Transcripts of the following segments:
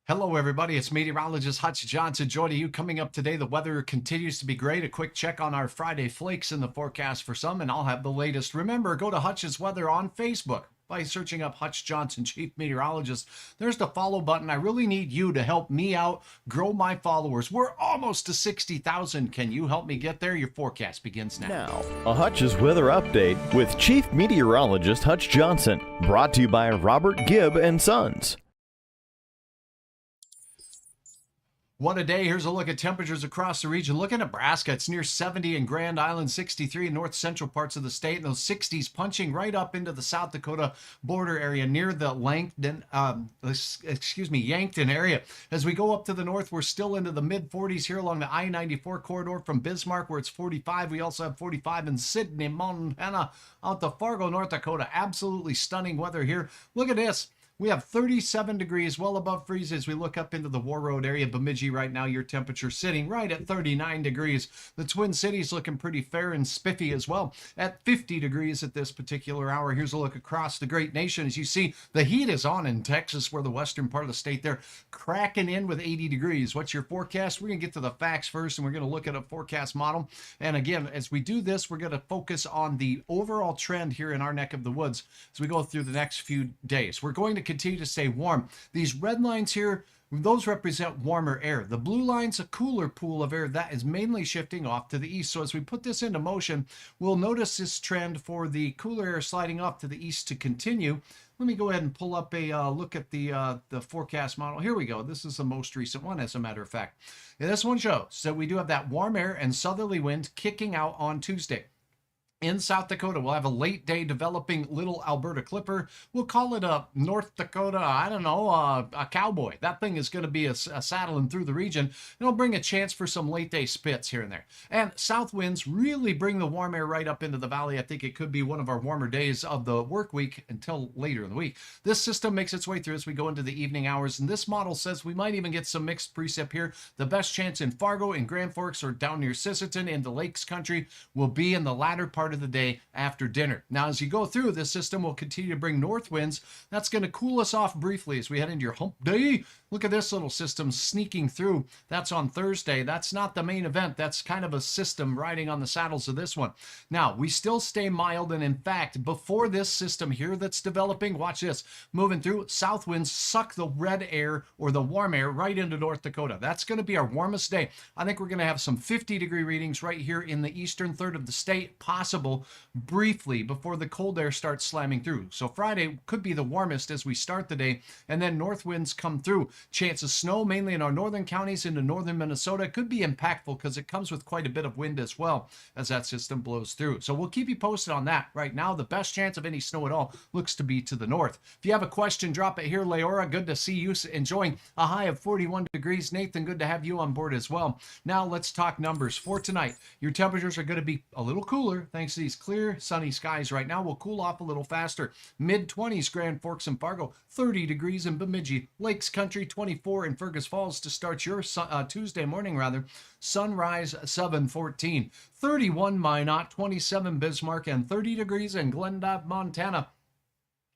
Hello, everybody. It's meteorologist Hutch Johnson joining you. Coming up today, the weather continues to be great. A quick check on our Friday flakes in the forecast for some, and I'll have the latest. Remember, go to Hutch's Weather on Facebook by searching up Hutch Johnson, Chief Meteorologist. There's the follow button. I really need you to help me out, grow my followers. We're almost to 60,000. Can you help me get there? Your forecast begins now. Now, a Hutch's Weather Update with Chief Meteorologist Hutch Johnson, brought to you by Robert Gibb and Sons. What a day. Here's a look at temperatures across the region. Look at Nebraska. It's near 70 in Grand Island, 63 in north central parts of the state, and those 60s punching right up into the South Dakota border area near the Yankton area. As we go up to the north, we're still into the mid 40s here along the I-94 corridor from Bismarck, where it's 45. We also have 45 in Sidney, Montana, out to Fargo, North Dakota. Absolutely stunning weather here. Look at this. We have 37 degrees, well above freeze as we look up into the War Road area. Bemidji right now, your temperature sitting right at 39 degrees. The Twin Cities looking pretty fair and spiffy as well at 50 degrees at this particular hour. Here's a look across the great nation. As you see, the heat is on in Texas, where the western part of the state there cracking in with 80 degrees. What's your forecast? We're going to get to the facts first, and we're going to look at a forecast model. And again, as we do this, we're going to focus on the overall trend here in our neck of the woods as we go through the next few days. We're going to continue to stay warm. These red lines here, those represent warmer air. The blue line's a cooler pool of air that is mainly shifting off to the east. So as we put this into motion, we'll notice this trend for the cooler air sliding off to the east to continue. Let me go ahead and pull up a look at the forecast model. Here we go. This is the most recent one, as a matter of fact. And this one shows that we do have that warm air and southerly wind kicking out on Tuesday. In South Dakota, we'll have a late day developing little Alberta Clipper. We'll call it a North Dakota, I don't know, a cowboy. That thing is going to be a saddling through the region. It'll bring a chance for some late day spits here and there. And south winds really bring the warm air right up into the valley. I think it could be one of our warmer days of the work week until later in the week. This system makes its way through as we go into the evening hours. And this model says we might even get some mixed precip here. The best chance in Fargo, in Grand Forks, or down near Sisseton in the Lakes country will be in the latter part of the day after dinner. Now, as you go through, this system will continue to bring north winds. That's going to cool us off briefly as we head into your hump day. Look at this little system sneaking through. That's on Thursday. That's not the main event. That's kind of a system riding on the saddles of this one. Now, we still stay mild, and in fact, before this system here that's developing, watch this, moving through, south winds suck the red air or the warm air right into North Dakota. That's going to be our warmest day. I think we're going to have some 50-degree readings right here in the eastern third of the state, possible briefly before the cold air starts slamming through. So Friday could be the warmest as we start the day, and then north winds come through. Chance of snow mainly in our northern counties into northern Minnesota could be impactful because it comes with quite a bit of wind as well as that system blows through. So we'll keep you posted on that. Right now, the best chance of any snow at all looks to be to the north. If you have a question, drop it here. Leora, good to see you enjoying a high of 41 degrees. Nathan, good to have you on board as well. Now let's talk numbers for tonight. Your temperatures are going to be a little cooler thanks to these clear, sunny skies right now. Will cool off a little faster. Mid-20s, Grand Forks and Fargo. 30 degrees in Bemidji. Lakes Country, 24 in Fergus Falls to start your Tuesday morning, rather. Sunrise, 7:14. 31 Minot, 27 Bismarck, and 30 degrees in Glendive, Montana.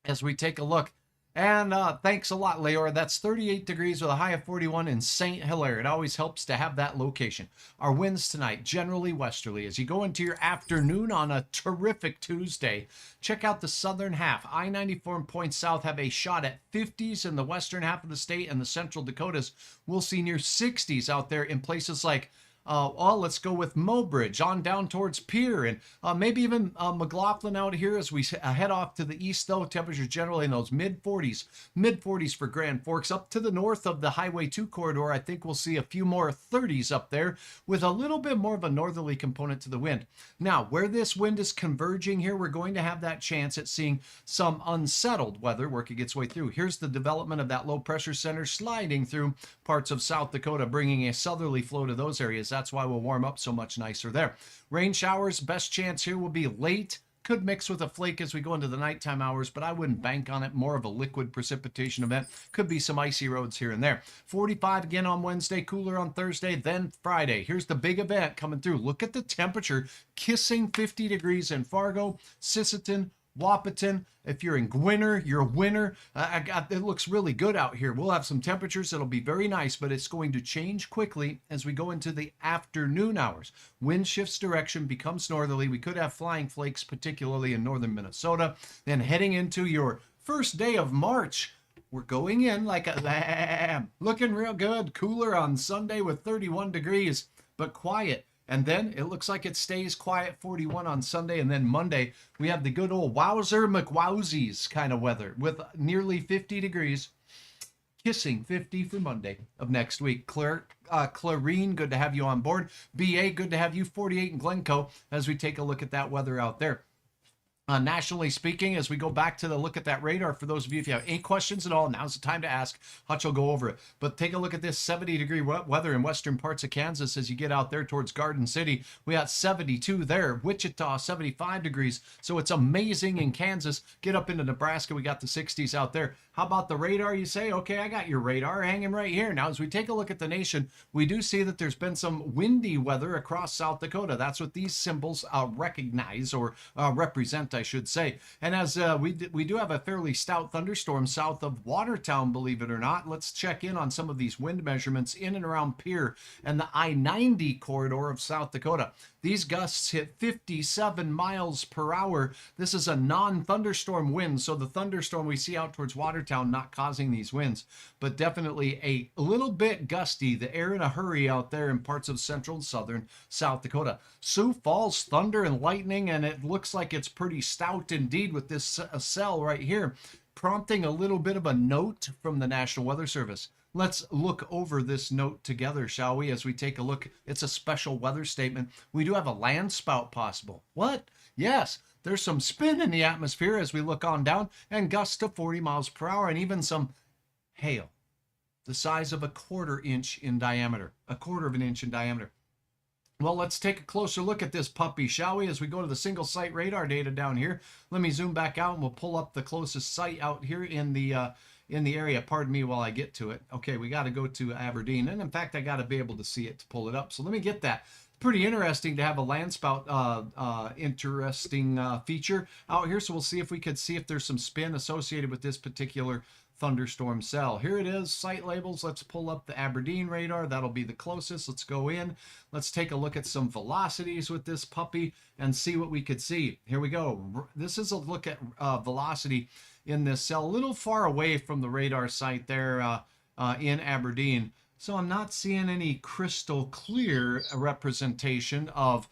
As we take a look. And thanks a lot, Leora. That's 38 degrees with a high of 41 in St. Hilaire. It always helps to have that location. Our winds tonight, generally westerly. As you go into your afternoon on a terrific Tuesday, check out the southern half. I-94 and points south have a shot at 50s in the western half of the state, and the central Dakotas will see near 60s out there in places like let's go with Mobridge on down towards Pierre, and maybe even McLaughlin out here as we head off to the east, though. Temperatures generally in those mid-40s for Grand Forks. Up to the north of the Highway 2 corridor, I think we'll see a few more 30s up there with a little bit more of a northerly component to the wind. Now, where this wind is converging here, we're going to have that chance at seeing some unsettled weather working its way through. Here's the development of that low pressure center sliding through parts of South Dakota, bringing a southerly flow to those areas. That's why we'll warm up so much nicer there. Rain showers, best chance here will be late. Could mix with a flake as we go into the nighttime hours, but I wouldn't bank on it. More of a liquid precipitation event. Could be some icy roads here and there. 45 again on Wednesday, cooler on Thursday, then Friday. Here's the big event coming through. Look at the temperature kissing 50 degrees in Fargo, Sisseton, Wapaton. If you're in Gwinner, you're a winner. It looks really good out here. We'll have some temperatures that'll be very nice, but it's going to change quickly as we go into the afternoon hours. Wind shifts direction, becomes northerly. We could have flying flakes, particularly in northern Minnesota. Then heading into your first day of March, we're going in like a lamb. Looking real good. Cooler on Sunday with 31 degrees, but quiet. And then it looks like it stays quiet, 41 on Sunday. And then Monday, we have the good old wowzer McWowsies kind of weather with nearly 50 degrees. Kissing 50 for Monday of next week. Clarine, good to have you on board. BA, good to have you. 48 in Glencoe as we take a look at that weather out there. Nationally speaking, as we go back to the look at that radar, for those of you, if you have any questions at all, now's the time to ask. Hutch will go over it. But take a look at this 70-degree weather in western parts of Kansas as you get out there towards Garden City. We got 72 there. Wichita, 75 degrees. So it's amazing in Kansas. Get up into Nebraska, we got the 60s out there. How about the radar, you say? Okay, I got your radar hanging right here. Now, as we take a look at the nation, we do see that there's been some windy weather across South Dakota. That's what these symbols recognize or represent, I should say. And as we do have a fairly stout thunderstorm south of Watertown, believe it or not. Let's check in on some of these wind measurements in and around Pierre and the I-90 corridor of South Dakota. These gusts hit 57 miles per hour. This is a non-thunderstorm wind, so the thunderstorm we see out towards Watertown not causing these winds, but definitely a little bit gusty. The air in a hurry out there in parts of central and southern South Dakota. Sioux Falls, thunder and lightning, and it looks like it's pretty stout indeed with this cell right here, prompting a little bit of a note from the National Weather Service. Let's look over this note together, shall we, as we take a look. It's a special weather statement. We do have a land spout possible. What? Yes, there's some spin in the atmosphere as we look on down, and gusts to 40 miles per hour, and even some hail, the size of a quarter of an inch in diameter. Well, let's take a closer look at this puppy, shall we, as we go to the single site radar data down here. Let me zoom back out, and we'll pull up the closest site out here in the area. Pardon me while I get to it. Okay, we got to go to Aberdeen, and in fact, I got to be able to see it to pull it up. So let me get that. Pretty interesting to have a land spout feature out here. So we'll see if we could see if there's some spin associated with this particular thunderstorm cell. Here it is, site labels. Let's pull up the Aberdeen radar. That'll be the closest. Let's go in. Let's take a look at some velocities with this puppy and see what we could see. Here we go. This is a look at velocity in this cell, a little far away from the radar site there in Aberdeen. So I'm not seeing any crystal clear representation of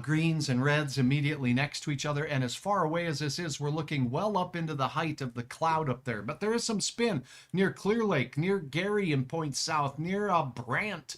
greens and reds immediately next to each other. And as far away as this is, we're looking well up into the height of the cloud up there. But there is some spin near Clear Lake, near Gary in Point South, near Brant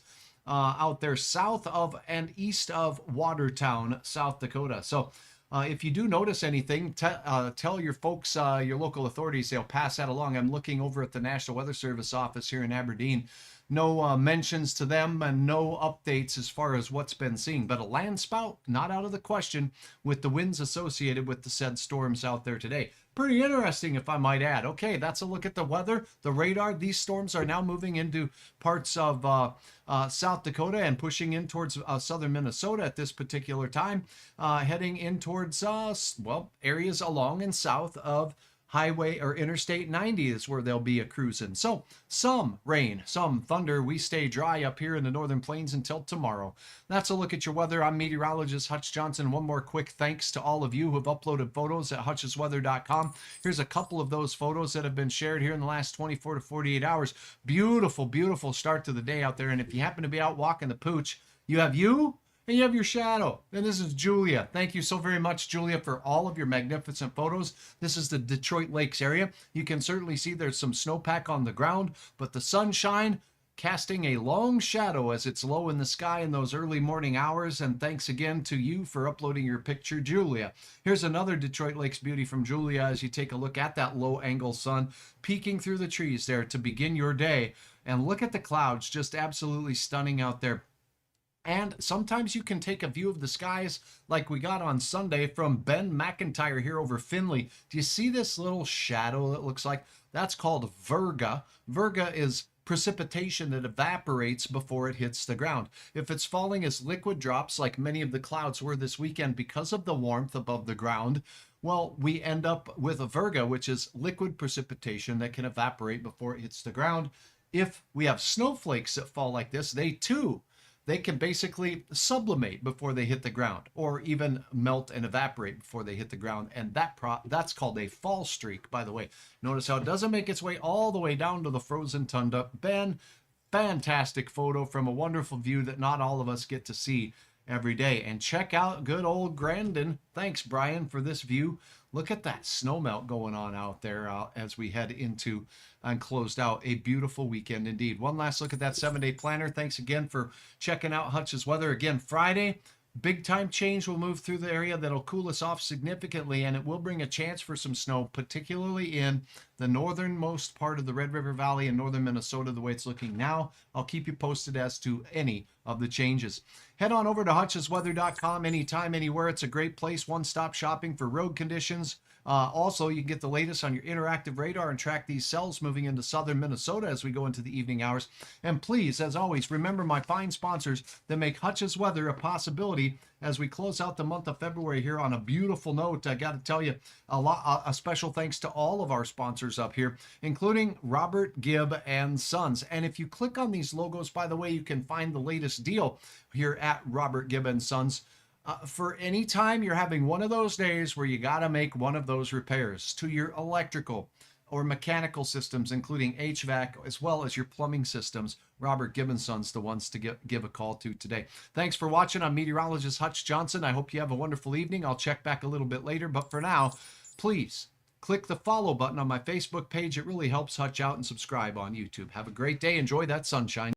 out there south of and east of Watertown, South Dakota. So if you do notice anything, tell your folks, your local authorities, they'll pass that along. I'm looking over at the National Weather Service office here in Aberdeen. No mentions to them and no updates as far as what's been seen. But a land spout, not out of the question with the winds associated with the said storms out there today. Pretty interesting, if I might add. Okay, that's a look at the weather, the radar. These storms are now moving into parts of South Dakota and pushing in towards southern Minnesota at this particular time, heading in towards, areas along and south of Highway or Interstate 90 is where they'll be a cruising. So some rain, some thunder. We stay dry up here in the Northern Plains until tomorrow. That's a look at your weather. I'm meteorologist Hutch Johnson. One more quick thanks to all of you who have uploaded photos at hutchesweather.com. Here's a couple of those photos that have been shared here in the last 24 to 48 hours. Beautiful, beautiful start to the day out there. And if you happen to be out walking the pooch, you have you and you have your shadow. And this is Julia. Thank you so very much, Julia, for all of your magnificent photos. This is the Detroit Lakes area. You can certainly see there's some snowpack on the ground, but the sunshine casting a long shadow as it's low in the sky in those early morning hours. And thanks again to you for uploading your picture, Julia. Here's another Detroit Lakes beauty from Julia as you take a look at that low angle sun peeking through the trees there to begin your day. And look at the clouds, just absolutely stunning out there. And sometimes you can take a view of the skies like we got on Sunday from Ben McIntyre here over Findlay. Do you see this little shadow that looks like? That's called virga. Virga is precipitation that evaporates before it hits the ground. If it's falling as liquid drops like many of the clouds were this weekend because of the warmth above the ground, Well, we end up with a virga, which is liquid precipitation that can evaporate before it hits the ground. If we have snowflakes that fall like this, they can basically sublimate before they hit the ground, or even melt and evaporate before they hit the ground. And that's called a fall streak, by the way. Notice how it doesn't make its way all the way down to the frozen tundra. Ben, fantastic photo from a wonderful view that not all of us get to see every day. And check out good old Grandin. Thanks, Brian, for this view. Look at that snow melt going on out there as we head into and closed out a beautiful weekend indeed. One last look at that 7-day planner. Thanks again for checking out Hutch's weather. Again, Friday, big time change will move through the area that'll cool us off significantly, and it will bring a chance for some snow, particularly in the northernmost part of the Red River Valley in northern Minnesota, the way it's looking now. I'll keep you posted as to any of the changes. Head on over to hutchesweather.com anytime, anywhere. It's a great place, one-stop shopping for road conditions. Also, you can get the latest on your interactive radar and track these cells moving into southern Minnesota as we go into the evening hours. And please, as always, remember my fine sponsors that make Hutch's Weather a possibility as we close out the month of February here on a beautiful note. I got to tell you a special thanks to all of our sponsors up here, including Robert Gibb and Sons. And if you click on these logos, by the way, you can find the latest deal here at Robert Gibb and Sons. For any time you're having one of those days where you got to make one of those repairs to your electrical or mechanical systems, including HVAC, as well as your plumbing systems, Robert Gibb and Sons, the ones to give a call to today. Thanks for watching. I'm meteorologist Hutch Johnson. I hope you have a wonderful evening. I'll check back a little bit later, but for now, please click the follow button on my Facebook page. It really helps Hutch out, and subscribe on YouTube. Have a great day. Enjoy that sunshine.